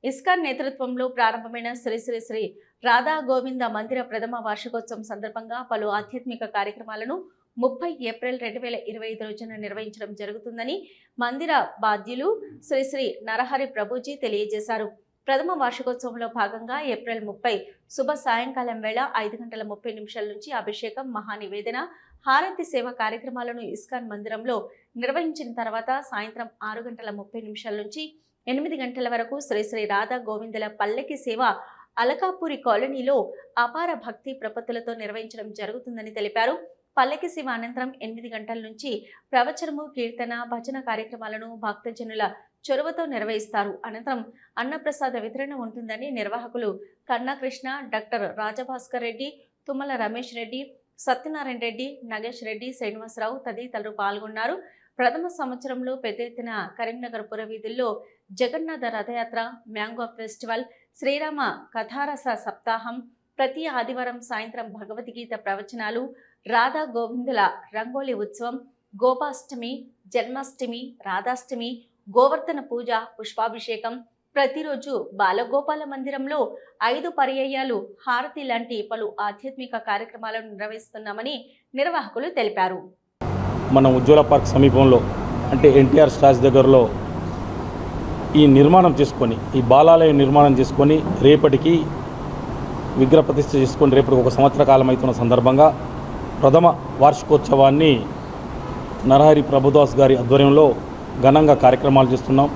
ISKCON నేతృత్వంలో ప్రారంభమైన శ్రీ శ్రీ శ్రీ రాధా గోవింద మందిర ప్రథమ వార్షికోత్సవం సందర్భంగా పలు ఆధ్యాత్మిక కార్యక్రమాలను 30 ఏప్రిల్ 2025 రోజున నిర్వహించడం జరుగుతుందని మందిర బాధ్యులు శ్రీ శ్రీ నరహరి ప్రభుజీ తెలియజేశారు. ప్రథమ వార్షికోత్సవంలో భాగంగా ఏప్రిల్ 30 శుభ సాయంకాలం వేళ 5:30 నుంచి అభిషేకం, మహానివేదన, హారతి సేవ కార్యక్రమాలను ఇస్కాన్ మందిరంలో నిర్వహించిన తర్వాత సాయంత్రం 6:30 నుంచి 8 గంటల వరకు శ్రీ శ్రీ రాధా గోవిందుల పల్లకి సేవ అలకాపూరి కాలనీలో అపార భక్తి ప్రపత్తులతో నిర్వహించడం జరుగుతుందని తెలిపారు. పల్లకి సేవ అనంతరం 8 గంటల నుంచి ప్రవచనము, కీర్తన, భజన కార్యక్రమాలను భక్తజనుల చొరవతో నిర్వహిస్తారు. అనంతరం అన్నప్రసాద వితరణ ఉంటుందని నిర్వాహకులు కన్నాకృష్ణ, డాక్టర్ రాజభాస్కర్ రెడ్డి, తుమ్మల రమేష్ రెడ్డి, సత్యనారాయణ రెడ్డి, నగేష్ రెడ్డి, శ్రీనివాసరావు తదితరులు పాల్గొన్నారు. ప్రథమ సంవత్సరంలో పెద్ద ఎత్తున కరీంనగర్ పురవీధుల్లో జగన్నాథ రథయాత్ర, మ్యాంగో ఫెస్టివల్, శ్రీరామ కథారస సప్తాహం, ప్రతి ఆదివారం సాయంత్రం భగవద్గీత ప్రవచనాలు, రాధా గోవిందుల రంగోలి ఉత్సవం, గోపాష్టమి, జన్మాష్టమి, రాధాష్టమి, గోవర్ధన పూజ, పుష్పాభిషేకం, ప్రతిరోజు బాలగోపాల మందిరంలో 5 పర్యాయాలు హారతి లాంటి పలు ఆధ్యాత్మిక కార్యక్రమాలను నిర్వహిస్తున్నామని నిర్వాహకులు తెలిపారు. మన ఉజ్వల పార్క్ సమీపంలో అంటే ఎన్టీఆర్ స్టాచ్యూ దగ్గరలో ఈ నిర్మాణం చేసుకొని, ఈ బాలాలయం నిర్మాణం చేసుకొని రేపటికి విగ్రహ ప్రతిష్ఠ చేసుకొని రేపటికి 1 సంవత్సర కాలం అవుతున్న సందర్భంగా ప్రథమ వార్షికోత్సవాన్ని నరహరి ప్రభుదాస్ గారి ఆధ్వర్యంలో ఘనంగా కార్యక్రమాలు చేస్తున్నాం.